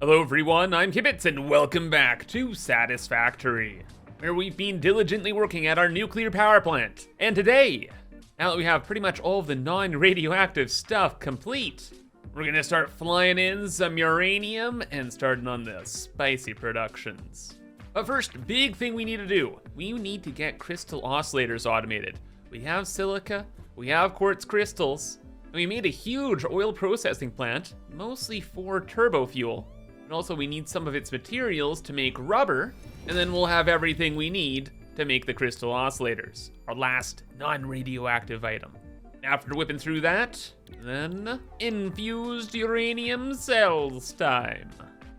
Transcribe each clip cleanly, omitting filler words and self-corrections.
Hello everyone, I'm ImKibitz and welcome back to Satisfactory, where we've been diligently working at our nuclear power plant. And today, now that we have pretty much all of the non-radioactive stuff complete, we're gonna start flying in some uranium and starting on the spicy productions. But first, big thing we need to do, we need to get crystal oscillators automated. We have silica, we have quartz crystals, and we made a huge oil processing plant, mostly for turbo fuel. And also we need some of its materials to make rubber, and then we'll have everything we need to make the crystal oscillators, our last non-radioactive item. After whipping through that, then infused uranium cells time.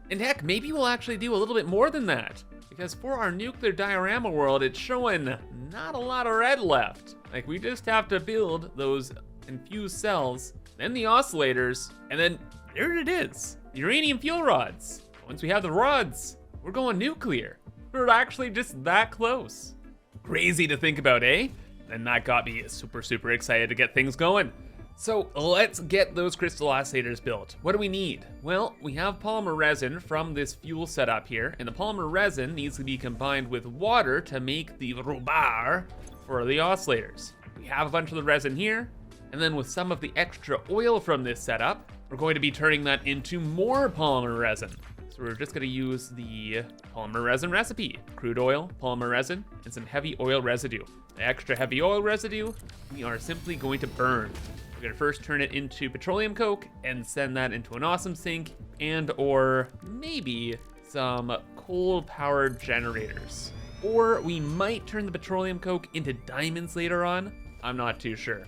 And heck, maybe we'll actually do a little bit more than that, because for our nuclear diorama world, it's showing not a lot of red left. Like, we just have to build those infused cells, then the oscillators, and then there it is. Uranium fuel rods. Once we have the rods, we're going nuclear. We're actually just that close. Crazy to think about, eh? And that got me super excited to get things going. So let's get those crystal oscillators built. What do we need? Well, we have polymer resin from this fuel setup here, and the polymer resin needs to be combined with water to make the rubber for the oscillators. We have a bunch of the resin here, and then with some of the extra oil from this setup, we're going to be turning that into more polymer resin. So we're just gonna use the polymer resin recipe. Crude oil, polymer resin, and some heavy oil residue. The extra heavy oil residue, we are simply going to burn. We're gonna first turn it into petroleum coke and send that into an awesome sink and or maybe some coal-powered generators. Or we might turn the petroleum coke into diamonds later on. I'm not too sure.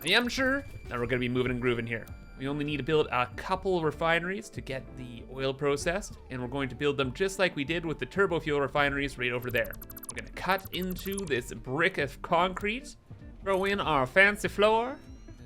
I am sure that we're gonna be moving and grooving here. We only need to build a couple refineries to get the oil processed, and we're going to build them just like we did with the turbo fuel refineries right over there. We're gonna cut into this brick of concrete, throw in our fancy floor,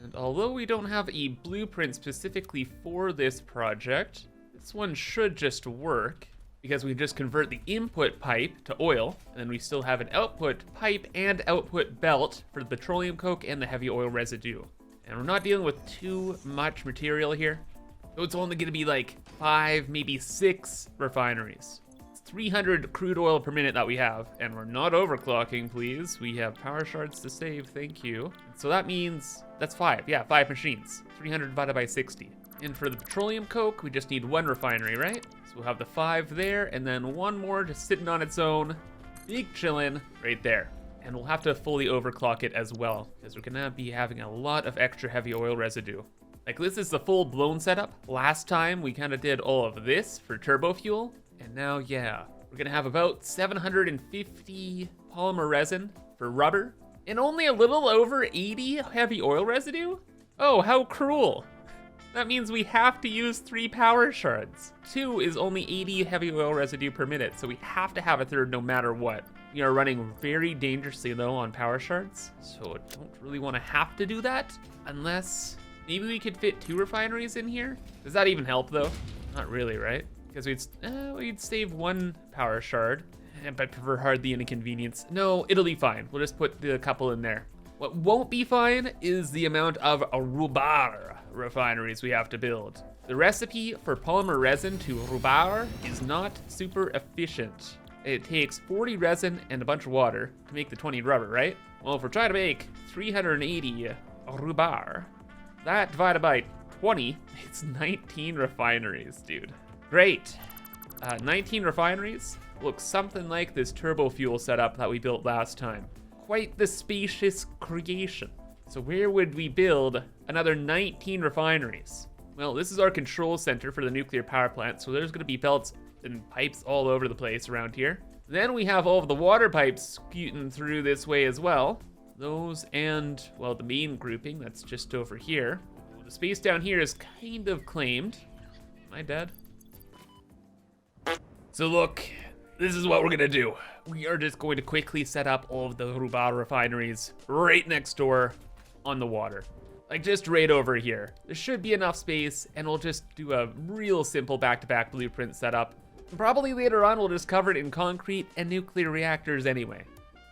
and although we don't have a blueprint specifically for this project, this one should just work because we just convert the input pipe to oil, and then we still have an output pipe and output belt for the petroleum coke and the heavy oil residue. And we're not dealing with too much material here. So it's only gonna be like 5, maybe 6 refineries. It's 300 crude oil per minute that we have, and we're not overclocking, please. We have power shards to save, thank you. So that means, that's 5, yeah, 5 machines. 300 divided by 60. And for the petroleum coke, we just need 1 refinery, right? So we'll have the 5 there, and then 1 more just sitting on its own, big chillin' right there. And we'll have to fully overclock it as well, because we're gonna be having a lot of extra heavy oil residue. Like, this is the full blown setup. Last time we kind of did all of this for turbo fuel, and now, yeah, we're gonna have about 750 polymer resin for rubber, and only a little over 80 heavy oil residue? Oh, how cruel. That means we have to use 3 power shards. 2 is only 80 heavy oil residue per minute, so we have to have a third no matter what. We are running very dangerously though on power shards, so I don't really want to have to do that, unless maybe we could fit 2 refineries in here? Does that even help though? Not really, right? Because we'd save 1 power shard, but for hardly any inconvenience. No, it'll be fine. We'll just put the couple in there. What won't be fine is the amount of rubber refineries we have to build. The recipe for polymer resin to rubber is not super efficient. It takes 40 resin and a bunch of water to make the 20 rubber, right? Well, if we're trying to make 380 rubber, that divided by 20, it's 19 refineries, dude. Great. 19 refineries looks something like this turbo fuel setup that we built last time. Quite the spacious creation. So where would we build another 19 refineries? Well, this is our control center for the nuclear power plant, so there's gonna be belts and pipes all over the place around here. Then we have all of the water pipes scooting through this way as well. Those and, well, the main grouping that's just over here. The space down here is kind of claimed. Am I dead? So look, this is what we're gonna do. We are just going to quickly set up all of the rubber refineries right next door on the water. Like just right over here. There should be enough space, and we'll just do a real simple back-to-back blueprint setup. Probably later on we'll just cover it in concrete and nuclear reactors anyway.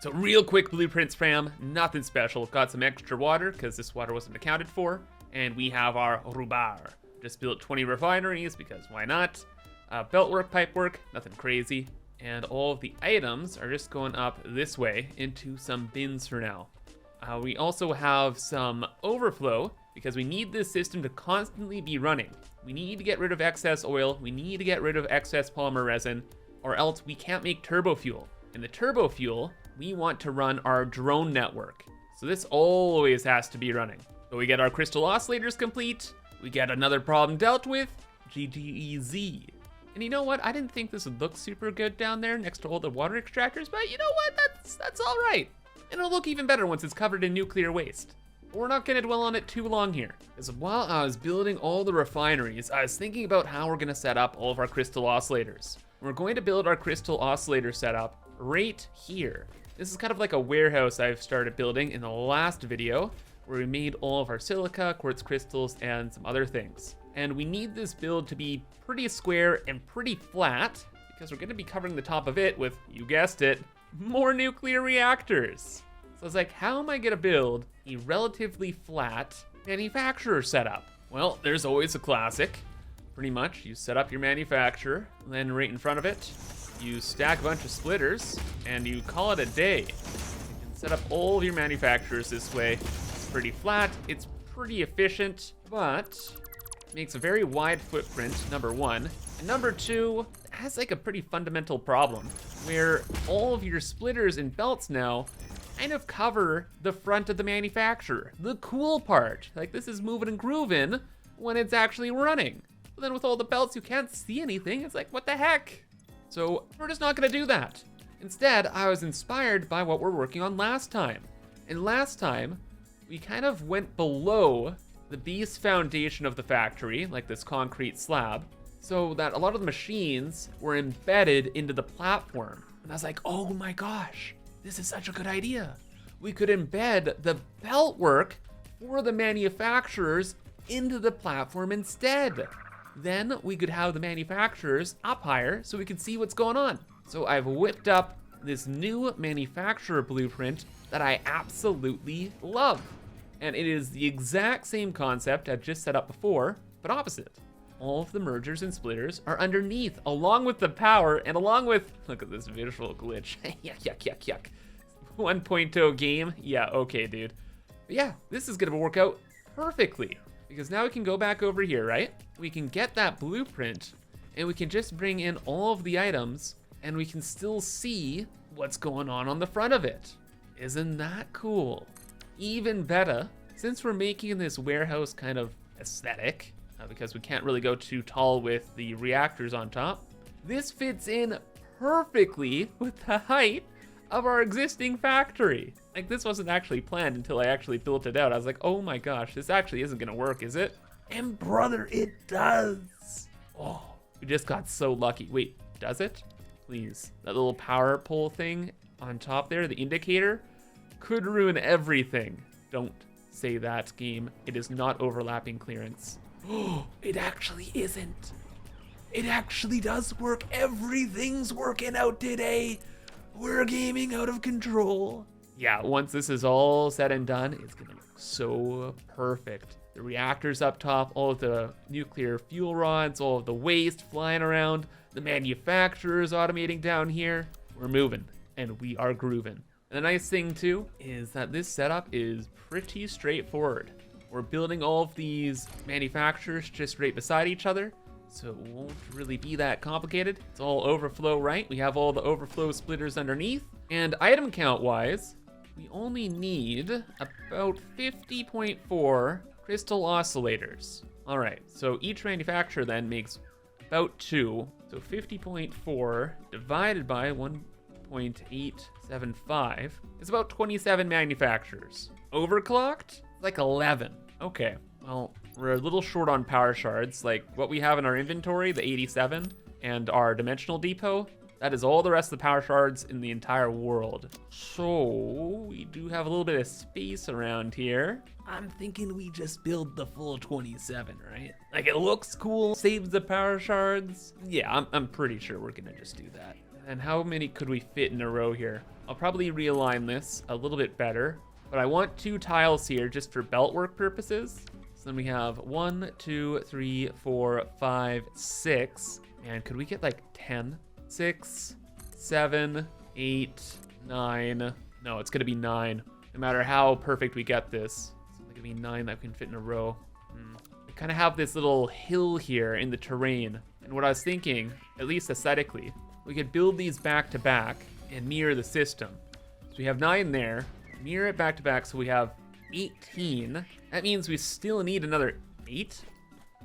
So real quick blueprints fam, nothing special. Got some extra water because this water wasn't accounted for. And we have our rubber. Just built 20 refineries because why not? belt work, pipe work, nothing crazy. And all of the items are just going up this way into some bins for now. We also have some overflow because we need this system to constantly be running. We need to get rid of excess oil. We need to get rid of excess polymer resin, or else we can't make turbo fuel. And the turbo fuel, we want to run our drone network. So this always has to be running. So we get our crystal oscillators complete. We get another problem dealt with, GGEZ. And you know what? I didn't think this would look super good down there next to all the water extractors, but you know what? That's all right. And it'll look even better once it's covered in nuclear waste. But we're not gonna dwell on it too long here. Because while I was building all the refineries, I was thinking about how we're gonna set up all of our crystal oscillators. We're going to build our crystal oscillator setup right here. This is kind of like a warehouse I've started building in the last video, where we made all of our silica, quartz crystals, and some other things. And we need this build to be pretty square and pretty flat, because we're gonna be covering the top of it with, you guessed it, more nuclear reactors. So I was like, how am I gonna build a relatively flat manufacturer setup? Well, there's always a classic. Pretty much, you set up your manufacturer, and then right in front of it, you stack a bunch of splitters, and you call it a day. You can set up all of your manufacturers this way. It's pretty flat, it's pretty efficient, but makes a very wide footprint, number one. And number two, it has like a pretty fundamental problem, where all of your splitters and belts now kind of cover the front of the manufacturer. The cool part, like this is moving and grooving when it's actually running. But then with all the belts, you can't see anything. It's like, what the heck? So we're just not gonna do that. Instead, I was inspired by what we're working on last time. And last time, we kind of went below the base foundation of the factory, like this concrete slab, so that a lot of the machines were embedded into the platform. And I was like, oh my gosh, this is such a good idea. We could embed the belt work for the manufacturers into the platform instead. Then we could have the manufacturers up higher so we could see what's going on. So I've whipped up this new manufacturer blueprint that I absolutely love. And it is the exact same concept I've just set up before, but opposite. All of the mergers and splitters are underneath, along with the power and along with, look at this visual glitch. Yuck. 1.0 game, yeah, okay, dude. But yeah, this is gonna work out perfectly, because now we can go back over here, right? We can get that blueprint, and we can just bring in all of the items, and we can still see what's going on the front of it. Isn't that cool? Even better, since we're making this warehouse kind of aesthetic, because we can't really go too tall with the reactors on top, this fits in perfectly with the height of our existing factory. Like, this wasn't actually planned until I actually built it out. I was like, oh my gosh, this actually isn't gonna work, is it? And brother, it does. Oh, we just got so lucky. Wait, does it? Please, that little power pole thing on top there, the indicator, could ruin everything. Don't say that, game. It is not overlapping clearance. Oh, it actually isn't. It actually does work. Everything's working out today. We're gaming out of control. Yeah, once this is all said and done, it's gonna look so perfect. The reactors up top, all of the nuclear fuel rods, all of the waste flying around, the manufacturers automating down here. We're moving, and we are grooving. And the nice thing too is that this setup is pretty straightforward. We're building all of these manufacturers just right beside each other, so it won't really be that complicated. It's all overflow, right? We have all the overflow splitters underneath. And item count wise, we only need about 50.4 crystal oscillators. All right, so each manufacturer then makes about 2. So 50.4 divided by 1.875 is about 27 manufacturers. Overclocked? Like 11. Okay, well, we're a little short on power shards. Like what we have in our inventory, the 87, and our dimensional depot, that is all the rest of the power shards in the entire world. So we do have a little bit of space around here. I'm thinking we just build the full 27, right? Like it looks cool, saves the power shards. Yeah, I'm pretty sure we're gonna just do that. And how many could we fit in a row here? I'll probably realign this a little bit better, but I want 2 tiles here just for belt work purposes. So then we have 1, 2, 3, 4, 5, 6. And could we get like 10? 6, 7, 8, 9. No, it's gonna be 9. No matter how perfect we get this. It's only gonna be 9 that can fit in a row. We kind of have this little hill here in the terrain. And what I was thinking, at least aesthetically, we could build these back to back and mirror the system. So we have 9 there, mirror it back to back, so we have 18. That means we still need another 8.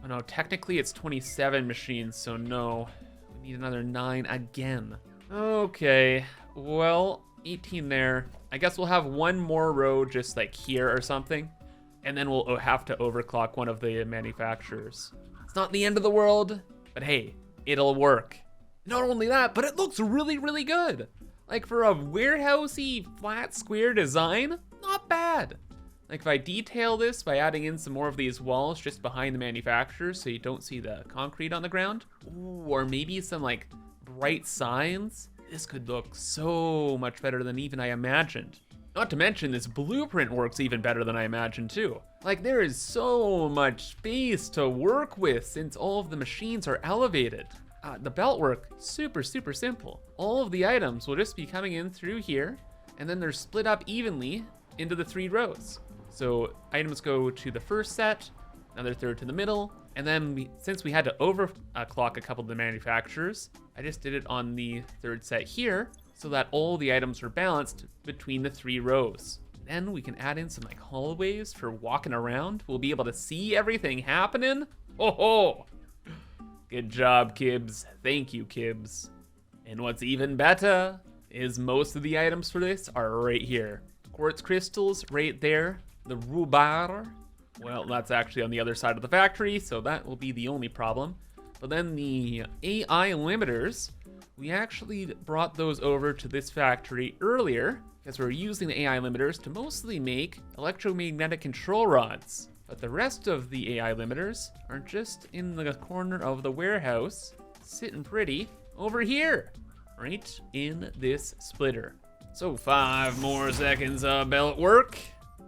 Oh no, technically it's 27 machines, so no. We need another 9 again. Okay, well, 18 there. I guess we'll have one more row just like here or something, and then we'll have to overclock one of the manufacturers. It's not the end of the world, but hey, it'll work. Not only that, but it looks really, really good. Like for a warehousey flat square design, not bad. Like if I detail this by adding in some more of these walls just behind the manufacturers so you don't see the concrete on the ground, ooh, or maybe some like bright signs, this could look so much better than even I imagined. Not to mention this blueprint works even better than I imagined too. Like there is so much space to work with since all of the machines are elevated. The belt work, super simple. All of the items will just be coming in through here, and then they're split up evenly into the 3 rows. So items go to the first set, another third to the middle, and then since we had to overclock a couple of the manufacturers, I just did it on the 3rd set here, so that all the items are balanced between the 3 rows. Then we can add in some like hallways for walking around. We'll be able to see everything happening. Oh ho! Good job, Kibs. Thank you, Kibs. And what's even better is most of the items for this are right here. Quartz crystals right there. The rubar, well, that's actually on the other side of the factory, so that will be the only problem. But then the AI limiters, we actually brought those over to this factory earlier because we're using the AI limiters to mostly make electromagnetic control rods. But the rest of the AI limiters are just in the corner of the warehouse, sitting pretty over here, right in this splitter. So 5 more seconds of belt work,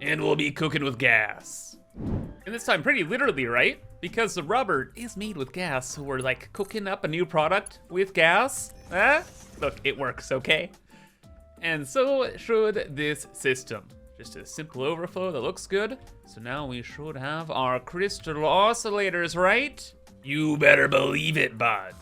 and we'll be cooking with gas. And this time pretty literally, right? Because the rubber is made with gas, so we're like cooking up a new product with gas. Look, it works, okay? And so should this system. Just a simple overflow that looks good. So now we should have our crystal oscillators, right? You better believe it, bud.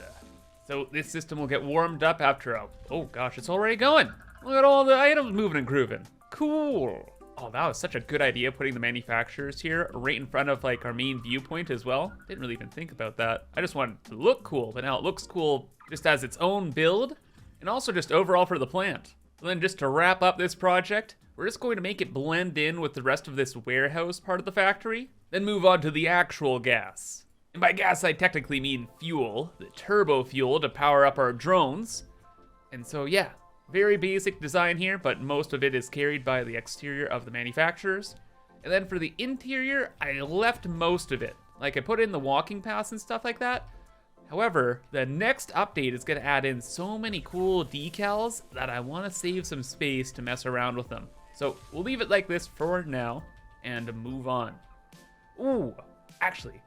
So this system will get warmed up after oh gosh, it's already going. Look at all the items moving and grooving. Cool. Oh, that was such a good idea, putting the manufacturers here right in front of like our main viewpoint as well. Didn't really even think about that. I just wanted it to look cool, but now it looks cool just as its own build and also just overall for the plant. So then just to wrap up this project, we're just going to make it blend in with the rest of this warehouse part of the factory, then move on to the actual gas. And by gas, I technically mean fuel, the turbo fuel to power up our drones. And so yeah, very basic design here, but most of it is carried by the exterior of the manufacturers. And then for the interior, I left most of it. Like I put in the walking paths and stuff like that. However, the next update is gonna add in so many cool decals that I wanna save some space to mess around with them. So we'll leave it like this for now and move on. Ooh, actually,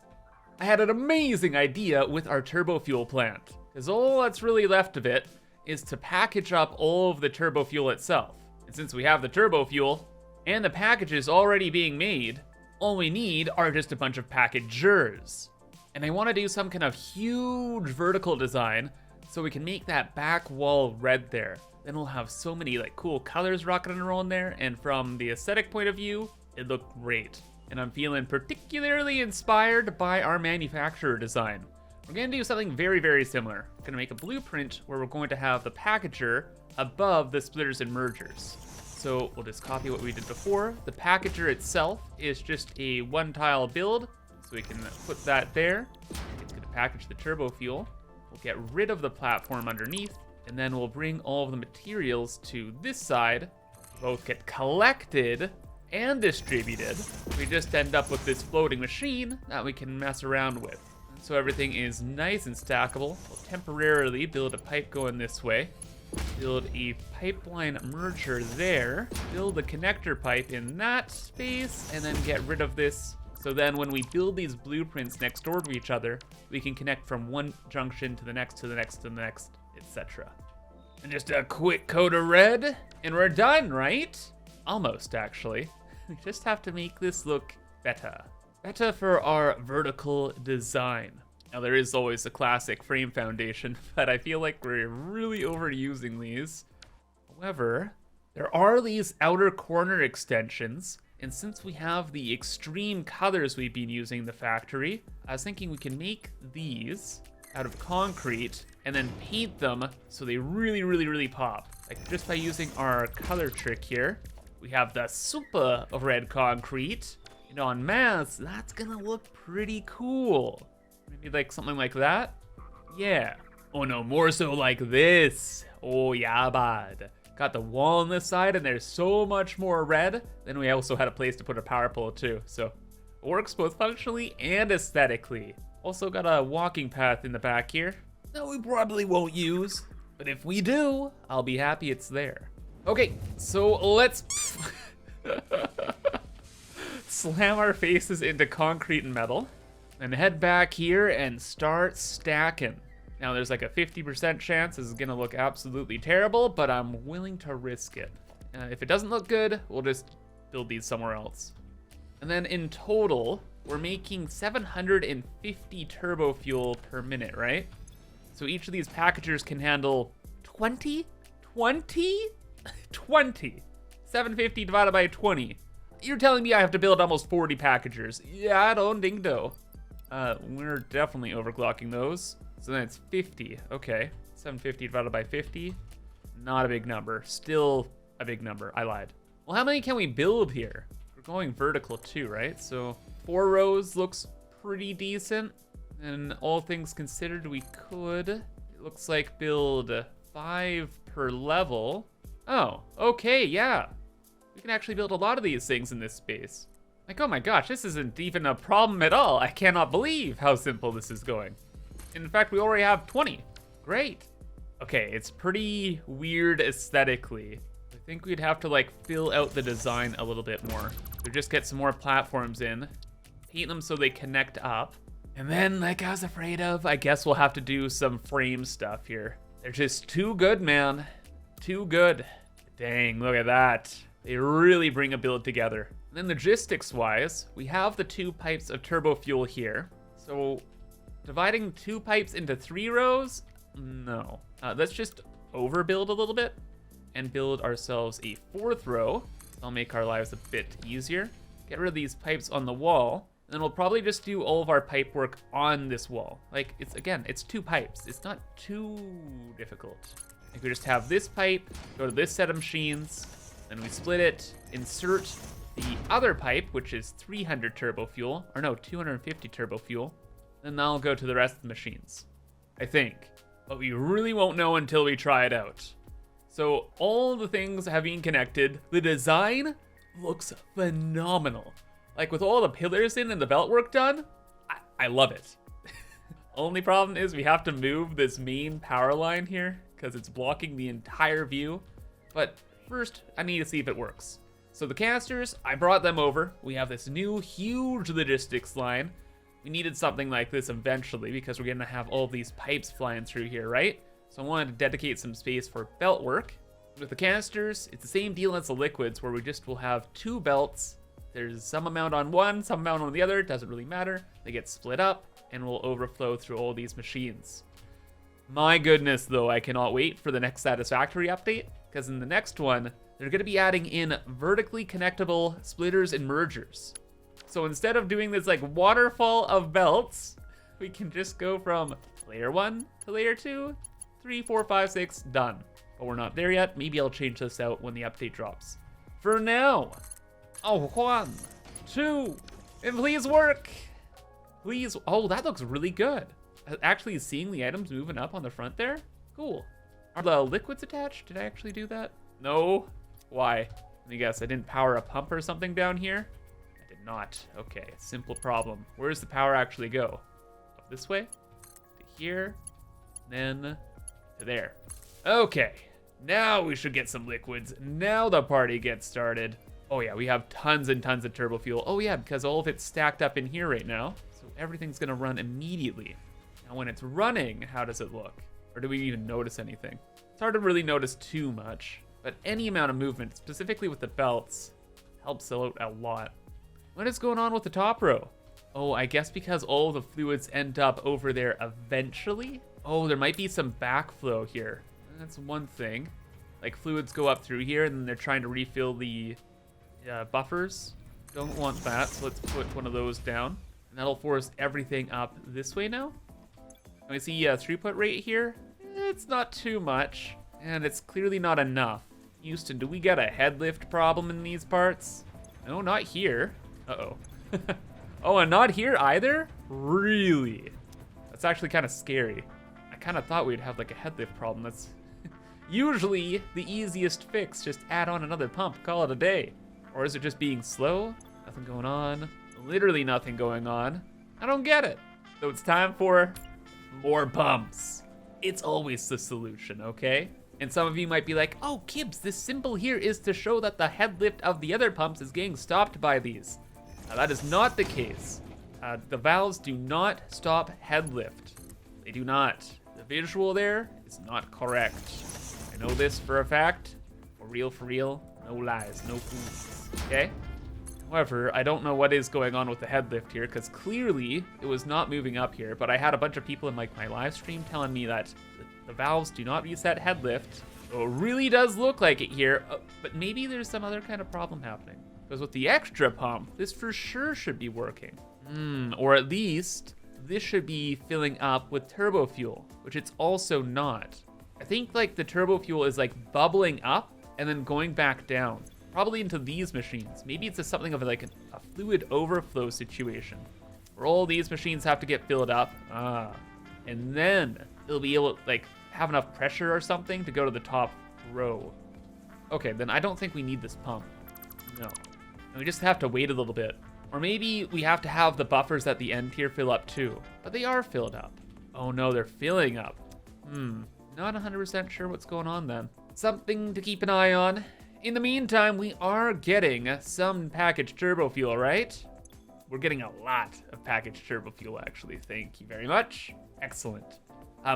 I had an amazing idea with our turbo fuel plant, because all that's really left of it is to package up all of the turbo fuel itself. And since we have the turbo fuel and the packages already being made, all we need are just a bunch of packagers. And I want to do some kind of huge vertical design so we can make that back wall red there. Then we'll have so many like cool colors rocking and rolling there, and from the aesthetic point of view, it looked great. And I'm feeling particularly inspired by our manufacturer design. We're gonna do something very, very similar. We're gonna make a blueprint where we're going to have the packager above the splitters and mergers. So we'll just copy what we did before. The packager itself is just a 1-tile build, so we can put that there. It's gonna package the turbo fuel. We'll get rid of the platform underneath, and then we'll bring all of the materials to this side. Both get collected and distributed. We just end up with this floating machine that we can mess around with. So everything is nice and stackable. We'll temporarily build a pipe going this way, build a pipeline merger there, build a connector pipe in that space, and then get rid of this So then when we build these blueprints next door to each other, we can connect from one junction to the next, to the next, to the next, etc. And just a quick coat of red, and we're done, right? Almost, actually. We just have to make this look better. Better for our vertical design. Now there is always a classic frame foundation, but I feel like we're really overusing these. However, there are these outer corner extensions, and since we have the extreme colors we've been using in the factory, I was thinking we can make these out of concrete and then paint them so they really pop. Like just by using our color trick here, we have the super red concrete, and on mass, that's gonna look pretty cool. Maybe like something like that? Yeah. Oh no, more so like this. Oh yeah, bud. Got the wall on this side and there's so much more red. Then we also had a place to put a power pole too. So it works both functionally and aesthetically. Also got a walking path in the back here that we probably won't use, but if we do, I'll be happy it's there. Okay, so let's slam our faces into concrete and metal and head back here and start stacking. Now there's like a 50% chance this is gonna look absolutely terrible, but I'm willing to risk it. If it doesn't look good, we'll just build these somewhere else. And then in total, we're making 750 turbo fuel per minute, right? So each of these packagers can handle 20? 750 divided by 20. You're telling me I have to build almost 40 packagers. Yeah, I don't think so. We're definitely overclocking those. So then it's 50, okay. 750 divided by 50, not a big number. Still a big number, I lied. Well, how many can we build here? We're going vertical too, right? So 4 rows looks pretty decent. And all things considered, we could, it looks like build 5 per level. Oh, okay, yeah. We can actually build a lot of these things in this space. Like, oh my gosh, this isn't even a problem at all. I cannot believe how simple this is going. In fact, we already have 20. Great. Okay, it's pretty weird aesthetically. I think we'd have to like fill out the design a little bit more. So just get some more platforms in, paint them so they connect up. And then, like I was afraid of, I guess we'll have to do some frame stuff here. They're just too good, man. Too good. Dang, look at that. They really bring a build together. And then logistics-wise, we have the 2 pipes of turbo fuel here. So dividing 2 pipes into 3 rows? No. Let's just overbuild a little bit and build ourselves a 4th row. That'll make our lives a bit easier. Get rid of these pipes on the wall. And then we'll probably just do all of our pipe work on this wall. Like, it's 2 pipes. It's not too difficult. Like, we just have this pipe, go to this set of machines, then we split it, insert the other pipe, which is 300 turbo fuel, or no, 250 turbo fuel, then that'll go to the rest of the machines, I think. But we really won't know until we try it out. So all the things have been connected. The design looks phenomenal. Like with all the pillars in and the belt work done, I love it. Only problem is we have to move this main power line here because it's blocking the entire view. But first, I need to see if it works. So the canisters, I brought them over. We have this new huge logistics line. We needed something like this eventually because we're gonna have all these pipes flying through here, right? So I wanted to dedicate some space for belt work. With the canisters, it's the same deal as the liquids where we just will have 2 belts. There's some amount on one, some amount on the other, it doesn't really matter. They get split up and will overflow through all these machines. My goodness though, I cannot wait for the next Satisfactory update, because in the next one, they're gonna be adding in vertically connectable splitters and mergers. So instead of doing this like waterfall of belts, we can just go from layer 1 to layer 2, 3, 4, 5, 6, done. But we're not there yet. Maybe I'll change this out when the update drops. For now, 1, 2, and please work. Please, oh, that looks really good. Actually seeing the items moving up on the front there, cool. Are the liquids attached? Did I actually do that? No, why? Let me guess, I didn't power a pump or something down here? I did not, okay, simple problem. Where does the power actually go? Up this way, to here, then to there. Okay, now we should get some liquids. Now the party gets started. Oh yeah, we have tons and tons of turbo fuel. Oh yeah, because all of it's stacked up in here right now. So everything's gonna run immediately. Now when it's running, how does it look? Or do we even notice anything? It's hard to really notice too much, but any amount of movement, specifically with the belts, helps out a lot. What is going on with the top row? Oh, I guess because all the fluids end up over there eventually? Oh, there might be some backflow here. That's one thing. Like fluids go up through here and then they're trying to refill the buffers. Don't want that, so let's put one of those down. And that'll force everything up this way now. Can we see throughput rate here? It's not too much, and it's clearly not enough. Houston, do we get a head lift problem in these parts? No, not here. Uh-oh. Oh, and not here either? Really? That's actually kind of scary. I kind of thought we'd have like a head lift problem. That's usually the easiest fix. Just add on another pump, call it a day. Or is it just being slow? Nothing going on. Literally nothing going on. I don't get it. So it's time for more pumps. It's always the solution, okay? And some of you might be like, oh, Kibs, this symbol here is to show that the head lift of the other pumps is getting stopped by these. Now, that is not the case. The valves do not stop head lift. They do not. The visual there is not correct. I know this for a fact. For real, no lies, no fools. Okay? However, I don't know what is going on with the head lift here, because clearly it was not moving up here, but I had a bunch of people in like my live stream telling me that the valves do not reset head lift. So it really does look like it here, but maybe there's some other kind of problem happening. Because with the extra pump, this for sure should be working. Or at least this should be filling up with turbo fuel, which it's also not. I think like the turbo fuel is like bubbling up and then going back down. Probably into these machines. Maybe it's just something of like a fluid overflow situation where all these machines have to get filled up. And then it'll be able to like have enough pressure or something to go to the top row. Okay, then I don't think we need this pump. No. And we just have to wait a little bit. Or maybe we have to have the buffers at the end here fill up too. But they are filled up. Oh no, they're filling up. Not 100% sure what's going on then. Something to keep an eye on. In the meantime, we are getting some packaged turbo fuel, right? We're getting a lot of packaged turbo fuel, actually. Thank you very much. Excellent.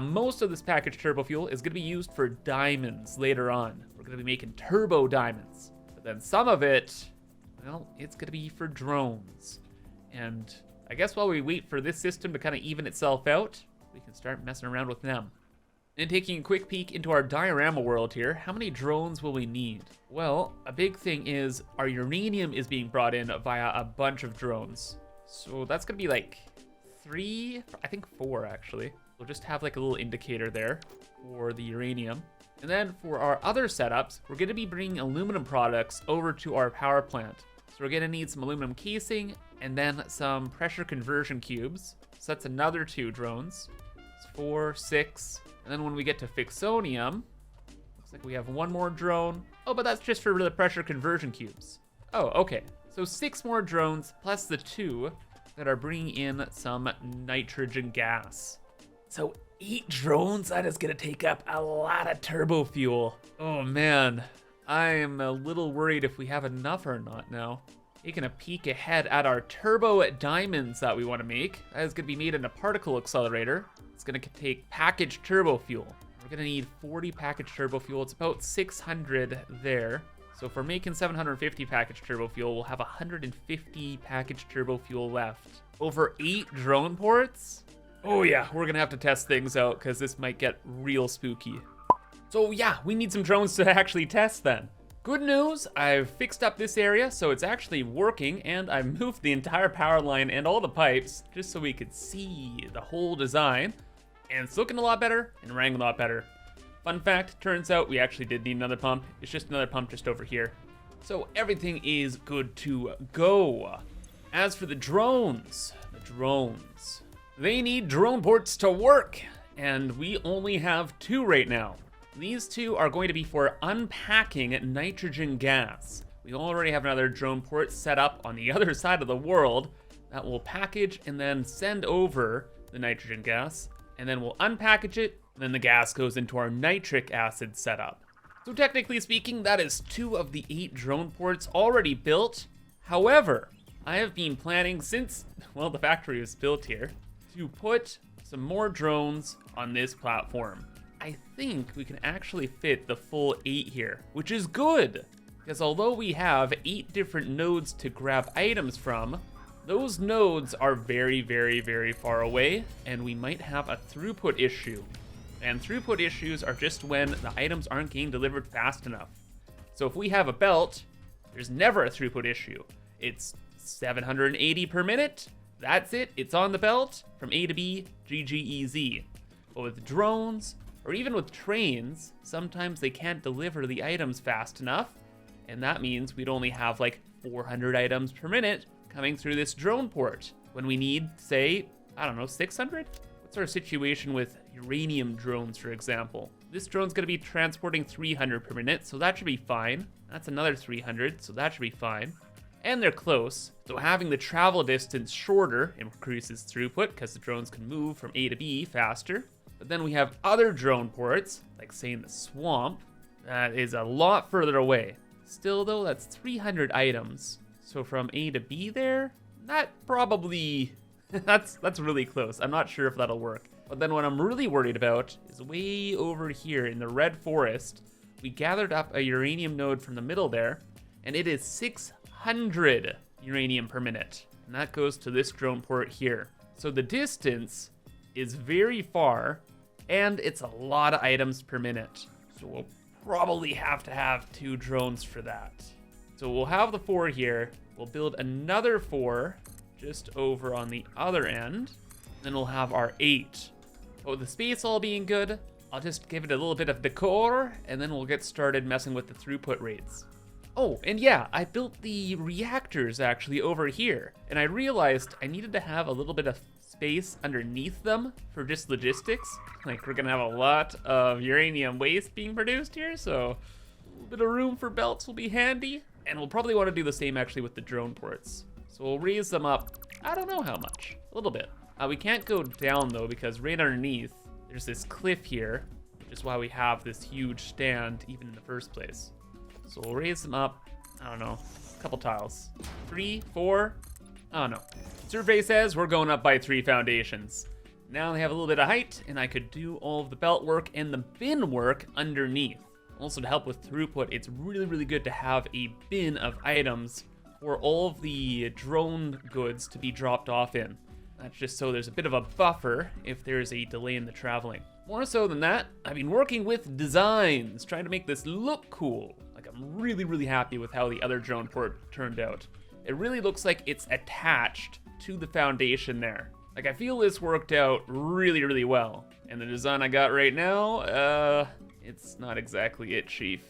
Most of this packaged turbo fuel is going to be used for diamonds later on. We're going to be making turbo diamonds. But then some of it, well, it's going to be for drones. And I guess while we wait for this system to kind of even itself out, we can start messing around with them. And taking a quick peek into our diorama world here, how many drones will we need? Well, a big thing is our uranium is being brought in via a bunch of drones. So that's gonna be like 3, I think 4 actually. We'll just have like a little indicator there for the uranium. And then for our other setups, we're gonna be bringing aluminum products over to our power plant. So we're gonna need some aluminum casing and then some pressure conversion cubes. So that's another 2 drones. It's 4, 6. And then when we get to Fixonium, looks like we have 1 more drone. Oh, but that's just for the pressure conversion cubes. Oh, okay. So 6 more drones plus the 2 that are bringing in some nitrogen gas. So 8 drones, that is gonna take up a lot of turbo fuel. Oh man, I am a little worried if we have enough or not now. Taking a peek ahead at our turbo diamonds that we wanna make. That is gonna be made in a particle accelerator. It's gonna take packaged turbo fuel. We're gonna need 40 packaged turbo fuel. It's about 600 there. So if we're making 750 packaged turbo fuel, we'll have 150 packaged turbo fuel left. Over 8 drone ports? Oh yeah, we're gonna have to test things out because this might get real spooky. So yeah, we need some drones to actually test then. Good news, I've fixed up this area so it's actually working, and I moved the entire power line and all the pipes just so we could see the whole design. And it's looking a lot better and running a lot better. Fun fact, turns out we actually did need another pump. It's just another pump just over here. So everything is good to go. As for the drones, they need drone ports to work, and we only have 2 right now. These 2 are going to be for unpacking nitrogen gas. We already have another drone port set up on the other side of the world that will package and then send over the nitrogen gas, and then we'll unpackage it, and then the gas goes into our nitric acid setup. So technically speaking, that is 2 of the 8 drone ports already built. However, I have been planning since, well, the factory was built here, to put some more drones on this platform. I think we can actually fit the full 8 here, which is good, because although we have 8 different nodes to grab items from, those nodes are very, very, very far away, and we might have a throughput issue. And throughput issues are just when the items aren't getting delivered fast enough. So if we have a belt, there's never a throughput issue. It's 780 per minute, that's it, it's on the belt, from A to B, GGEZ. But with drones, or even with trains, sometimes they can't deliver the items fast enough, and that means we'd only have like 400 items per minute coming through this drone port, when we need, say, I don't know, 600? What's our situation with uranium drones, for example? This drone's gonna be transporting 300 per minute, so that should be fine. That's another 300, so that should be fine. And they're close, so having the travel distance shorter increases throughput because the drones can move from A to B faster. But then we have other drone ports, like say in the swamp, that is a lot further away. Still though, that's 300 items. So from A to B there, that probably, that's really close. I'm not sure if that'll work. But then what I'm really worried about is way over here in the red forest, we gathered up a uranium node from the middle there, and it is 600 uranium per minute. And that goes to this drone port here. So the distance is very far, and it's a lot of items per minute. So we'll probably have to have 2 drones for that. So we'll have the 4 here. We'll build another 4 just over on the other end. Then we'll have our 8. But with the space all being good, I'll just give it a little bit of decor, and then we'll get started messing with the throughput rates. Oh, and yeah, I built the reactors actually over here, and I realized I needed to have a little bit of space underneath them for just logistics. Like, we're gonna have a lot of uranium waste being produced here, so a little bit of room for belts will be handy. And we'll probably want to do the same actually with the drone ports. So we'll raise them up, I don't know how much, a little bit. We can't go down though, because right underneath, there's this cliff here, which is why we have this huge stand even in the first place. So we'll raise them up, I don't know, a couple tiles. 3, 4, I don't know. Survey says we're going up by 3 foundations. Now they have a little bit of height, and I could do all of the belt work and the bin work underneath. Also, to help with throughput, it's really, really good to have a bin of items for all of the drone goods to be dropped off in. That's just so there's a bit of a buffer if there's a delay in the traveling. More so than that, I've been working with designs, trying to make this look cool. Like, I'm really, really happy with how the other drone port turned out. It really looks like it's attached to the foundation there. Like, I feel this worked out really, really well. And the design I got right now, it's not exactly it, Chief.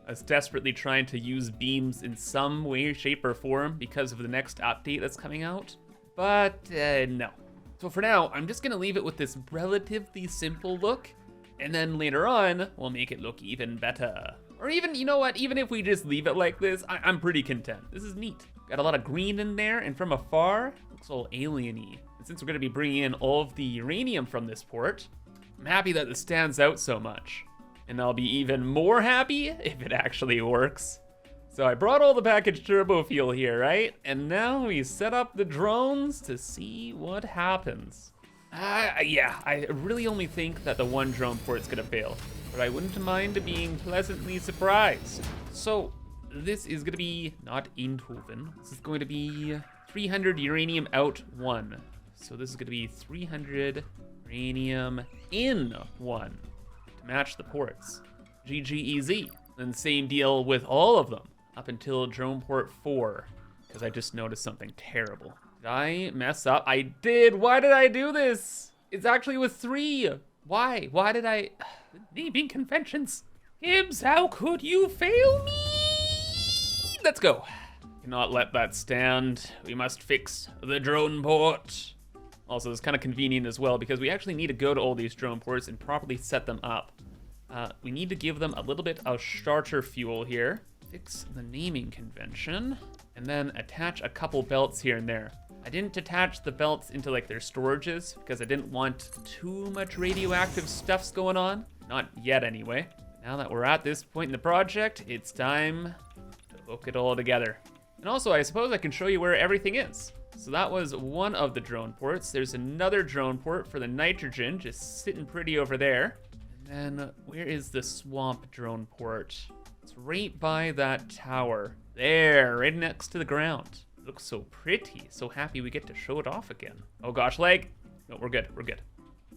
I was desperately trying to use beams in some way, shape, or form because of the next update that's coming out, but no. So for now, I'm just gonna leave it with this relatively simple look, and then later on, we'll make it look even better. Or even, you know what, even if we just leave it like this, I'm pretty content. This is neat. Got a lot of green in there, and from afar, looks all alien-y. And since we're gonna be bringing in all of the uranium from this port, I'm happy that this stands out so much. And I'll be even more happy if it actually works. So I brought all the packaged turbo fuel here, right? And now we set up the drones to see what happens. Yeah, I really only think that the one drone port's gonna fail, but I wouldn't mind being pleasantly surprised. So this is gonna be not Eindhoven. This is going to be 300 uranium out 1. So this is gonna be 300 uranium in 1. Match the ports. GGEZ. Then same deal with all of them up until drone port 4, because I just noticed something terrible. Did I mess up? I did. Why did I do this? It's actually with 3. Why? Why did I? Naming conventions. Gibbs, how could you fail me? Let's go. Cannot let that stand. We must fix the drone port. Also, it's kind of convenient as well because we actually need to go to all these drone ports and properly set them up. We need to give them a little bit of starter fuel here. Fix the naming convention. And then attach a couple belts here and there. I didn't attach the belts into like their storages because I didn't want too much radioactive stuffs going on. Not yet anyway. Now that we're at this point in the project, it's time to hook it all together. And also, I suppose I can show you where everything is. So that was one of the drone ports. There's another drone port for the nitrogen, just sitting pretty over there. And then where is the swamp drone port? It's right by that tower. There, right next to the ground. It looks so pretty. So happy we get to show it off again. Oh gosh, lag. No, we're good, we're good.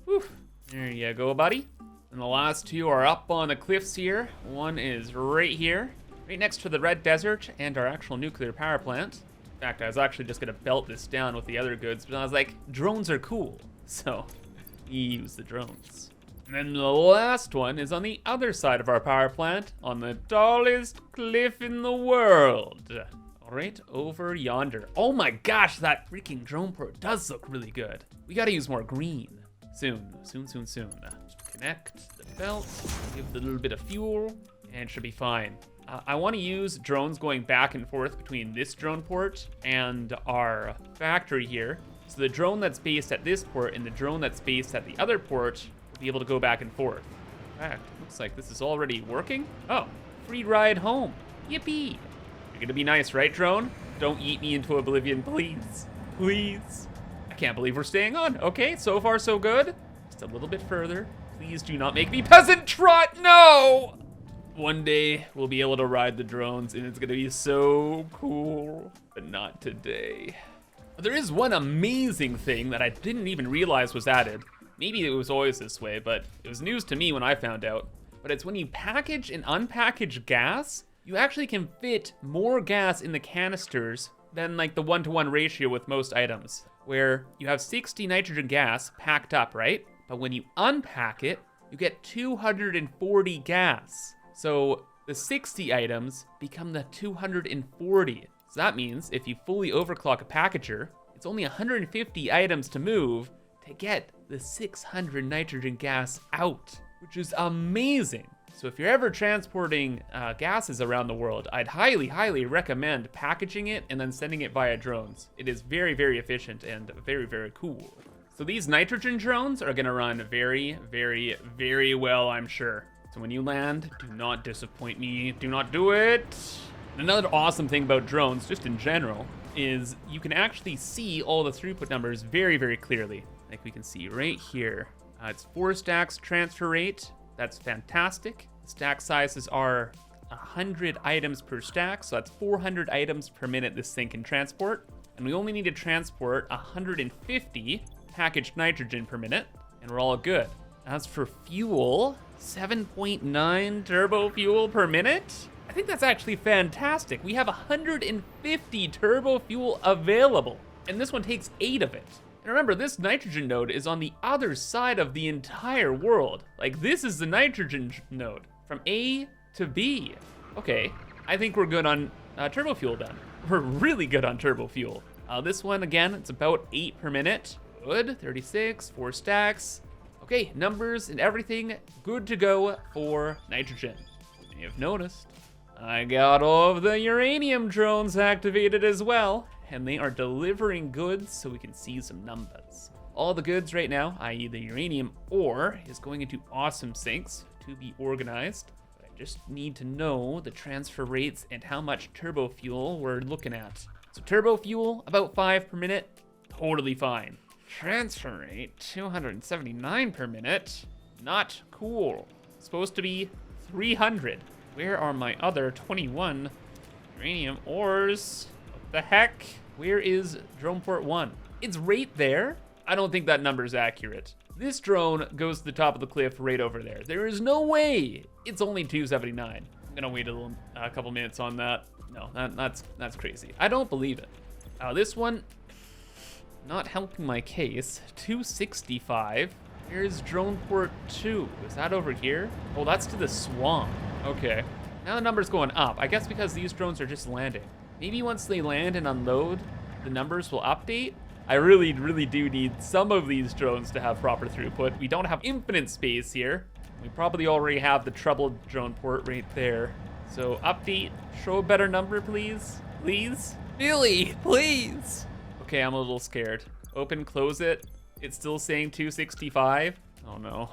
Whew. There you go, buddy. And the last two are up on the cliffs here. One is right here, right next to the red desert and our actual nuclear power plant. In fact, I was actually just gonna belt this down with the other goods, but I was like, drones are cool. So, use the drones. And then the last one is on the other side of our power plant, on the tallest cliff in the world. Right over yonder. Oh my gosh, that freaking drone port does look really good. We gotta use more green. Soon. Connect the belt, give it a little bit of fuel, and it should be fine. I wanna use drones going back and forth between this drone port and our factory here. So the drone that's based at this port and the drone that's based at the other port will be able to go back and forth. In fact, looks like this is already working. Oh, free ride home. Yippee. You're gonna be nice, right, drone? Don't eat me into oblivion, please. Please. I can't believe we're staying on. Okay, so far so good. Just a little bit further. Please do not make me peasant trot, no! One day, we'll be able to ride the drones and it's gonna be so cool, but not today. There is one amazing thing that I didn't even realize was added. Maybe it was always this way, but it was news to me when I found out. But it's when you package and unpackage gas, you actually can fit more gas in the canisters than like the 1-to-1 ratio with most items, where you have 60 nitrogen gas packed up, right? But when you unpack it, you get 240 gas. So the 60 items become the 240. So that means if you fully overclock a packager, it's only 150 items to move to get the 600 nitrogen gas out, which is amazing. So if you're ever transporting gases around the world, I'd highly, highly recommend packaging it and then sending it via drones. It is very, very efficient and very, very cool. So these nitrogen drones are gonna run very, very, very well, I'm sure. So when you land, do not disappoint me, do not do it. Another awesome thing about drones, just in general, is you can actually see all the throughput numbers very, very clearly. Like we can see right here. It's 4 stacks transfer rate. That's fantastic. Stack sizes are 100 items per stack, so that's 400 items per minute this thing can transport. And we only need to transport 150 packaged nitrogen per minute, and we're all good. As for fuel, 7.9 turbo fuel per minute. I think that's actually fantastic. We have 150 turbo fuel available, and this one takes 8 of it. And remember, this nitrogen node is on the other side of the entire world. Like, this is the nitrogen node, from A to B. Okay, I think we're good on turbo fuel then. We're really good on turbo fuel. This one, again, it's about 8 per minute. Good, 36, 4 stacks. Okay, numbers and everything good to go for nitrogen. You may have noticed, I got all of the uranium drones activated as well, and they are delivering goods so we can see some numbers. All the goods right now, i.e. the uranium ore, is going into awesome sinks to be organized. But I just need to know the transfer rates and how much turbo fuel we're looking at. So turbo fuel, about 5 per minute, totally fine. Transfer rate, 279 per minute, not cool. Supposed to be 300. Where are my other 21 uranium ores? What the heck? Where is drone port 1? It's right there. I don't think that number is accurate. This drone goes to the top of the cliff right over there. There is no way it's only 279. I'm gonna wait a couple minutes on that. No, that's crazy. I don't believe it. This one, not helping my case. 265. Here's drone port 2. Is that over here? Oh, that's to the swamp. Okay. Now the number's going up. I guess because these drones are just landing. Maybe once they land and unload, the numbers will update. I really, really do need some of these drones to have proper throughput. We don't have infinite space here. We probably already have the troubled drone port right there. So update, show a better number, please. Please? Billy, please. Okay, I'm a little scared. Open, close it. It's still saying 265. Oh no.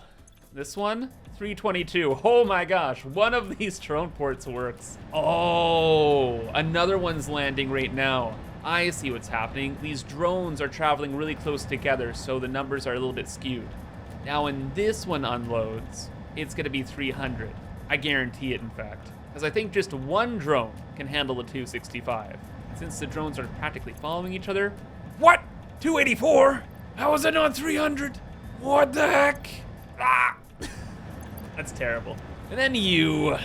This one, 322. Oh my gosh, one of these drone ports works. Oh, another one's landing right now. I see what's happening. These drones are traveling really close together, so the numbers are a little bit skewed. Now when this one unloads, it's gonna be 300. I guarantee it, in fact. Because I think just one drone can handle the 265. Since the drones are practically following each other. What? 284? How is it not 300? What the heck? Ah! That's terrible. And then you.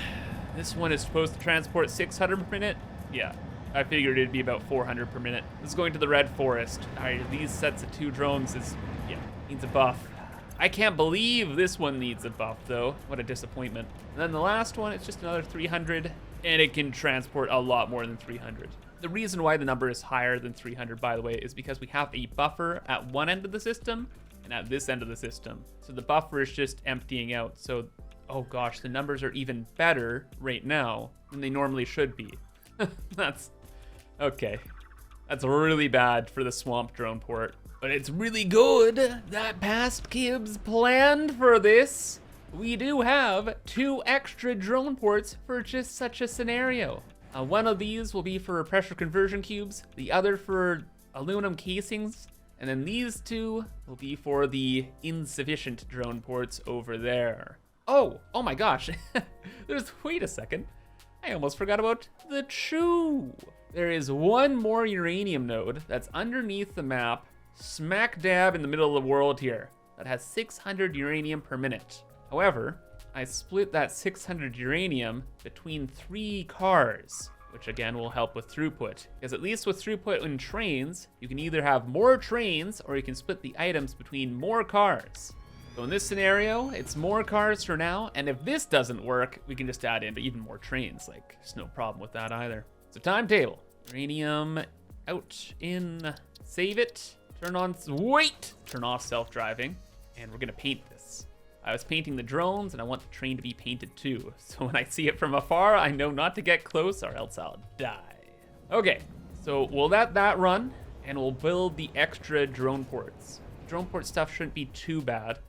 This one is supposed to transport 600 per minute. Yeah, I figured it'd be about 400 per minute. This is going to the Red Forest. All right, these sets of 2 drones needs a buff. I can't believe this one needs a buff though. What a disappointment. And then the last one, it's just another 300, and it can transport a lot more than 300. The reason why the number is higher than 300, by the way, is because we have a buffer at one end of the system and at this end of the system. So the buffer is just emptying out. So, oh gosh, the numbers are even better right now than they normally should be. That's, okay. That's really bad for the swamp drone port. But it's really good that past Kibs planned for this. We do have 2 extra drone ports for just such a scenario. One of these will be for pressure conversion cubes, the other for aluminum casings, and then these 2 will be for the insufficient drone ports over there. Oh my gosh, wait a second. I almost forgot about the CHU. There is one more uranium node that's underneath the map, smack dab in the middle of the world here, that has 600 uranium per minute. However, I split that 600 uranium between 3 cars, which again will help with throughput. Because at least with throughput in trains, you can either have more trains or you can split the items between more cars. So in this scenario, it's more cars for now, and if this doesn't work, we can just add in even more trains. Like, there's no problem with that either. So timetable, uranium out, in, save it, turn on, wait, turn off self-driving, and we're gonna paint this. I was painting the drones, and I want the train to be painted too. So when I see it from afar, I know not to get close or else I'll die. Okay, so we'll let that run, and we'll build the extra drone ports. Drone port stuff shouldn't be too bad.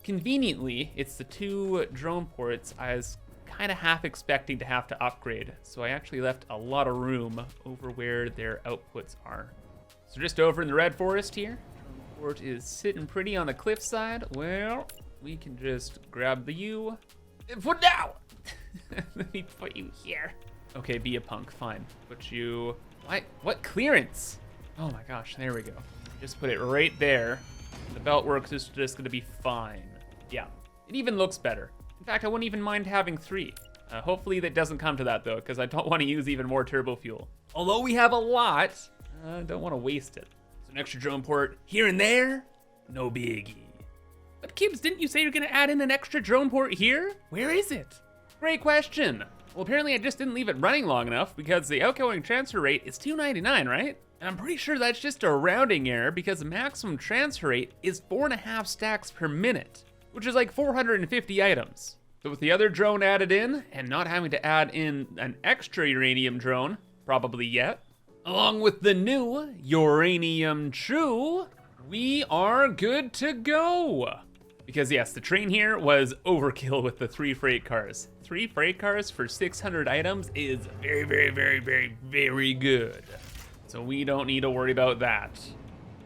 Conveniently, it's the 2 drone ports I was kind of half expecting to have to upgrade. So I actually left a lot of room over where their outputs are. So just over in the Red Forest here, drone port is sitting pretty on the cliffside. Well, we can just grab the U and put down. Let me put you here. Okay, be a punk, fine. Put you, what clearance? Oh my gosh, there we go. Just put it right there. The belt works is just gonna be fine. Yeah, it even looks better. In fact, I wouldn't even mind having 3. Hopefully that doesn't come to that though, because I don't want to use even more turbo fuel. Although we have a lot, I don't want to waste it. So an extra drone port here and there, no biggie. But Kibs, didn't you say you're gonna add in an extra drone port here? Where is it? Great question. Well, apparently I just didn't leave it running long enough because the outgoing transfer rate is 299, right? And I'm pretty sure that's just a rounding error because the maximum transfer rate is 4.5 stacks per minute, which is like 450 items. So with the other drone added in and not having to add in an extra uranium drone, probably yet, along with the new uranium CHU, we are good to go. Because yes, the train here was overkill with the 3 freight cars. 3 freight cars for 600 items is very, very, very, very, very good. So we don't need to worry about that.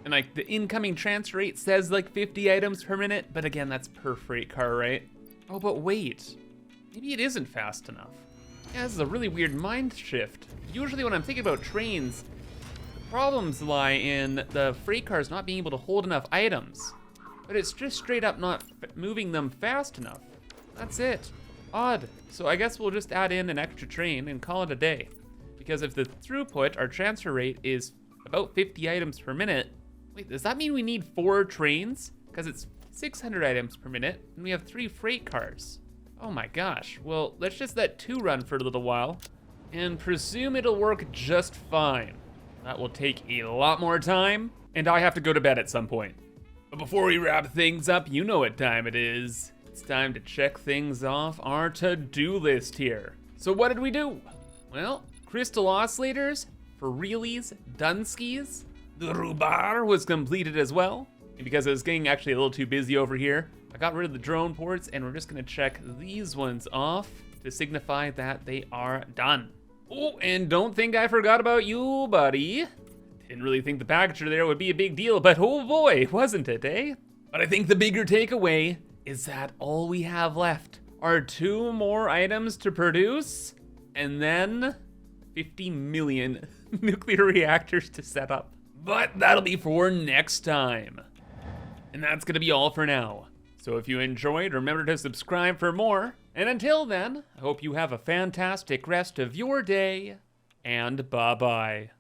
And like the incoming transfer rate says like 50 items per minute, but again, that's per freight car, right? Oh, but wait, maybe it isn't fast enough. Yeah, this is a really weird mind shift. Usually when I'm thinking about trains, the problems lie in the freight cars not being able to hold enough items, but it's just straight up not moving them fast enough. That's it. Odd. So I guess we'll just add in an extra train and call it a day. Because if the throughput, our transfer rate, is about 50 items per minute, wait, does that mean we need 4 trains? Because it's 600 items per minute, and we have 3 freight cars. Oh my gosh. Well, let's just let 2 run for a little while, and presume it'll work just fine. That will take a lot more time, and I have to go to bed at some point. But before we wrap things up, you know what time it is. It's time to check things off our to-do list here. So what did we do? Well, crystal oscillators for realies, Dunskies. The Rubar was completed as well. And because it was getting actually a little too busy over here, I got rid of the drone ports, and we're just gonna check these ones off to signify that they are done. Oh, and don't think I forgot about you, buddy. Didn't really think the packager there would be a big deal, but oh boy, wasn't it, eh? But I think the bigger takeaway is that all we have left are 2 more items to produce, and then 50 million nuclear reactors to set up. But that'll be for next time. And that's gonna be all for now. So if you enjoyed, remember to subscribe for more. And until then, I hope you have a fantastic rest of your day, and bye-bye.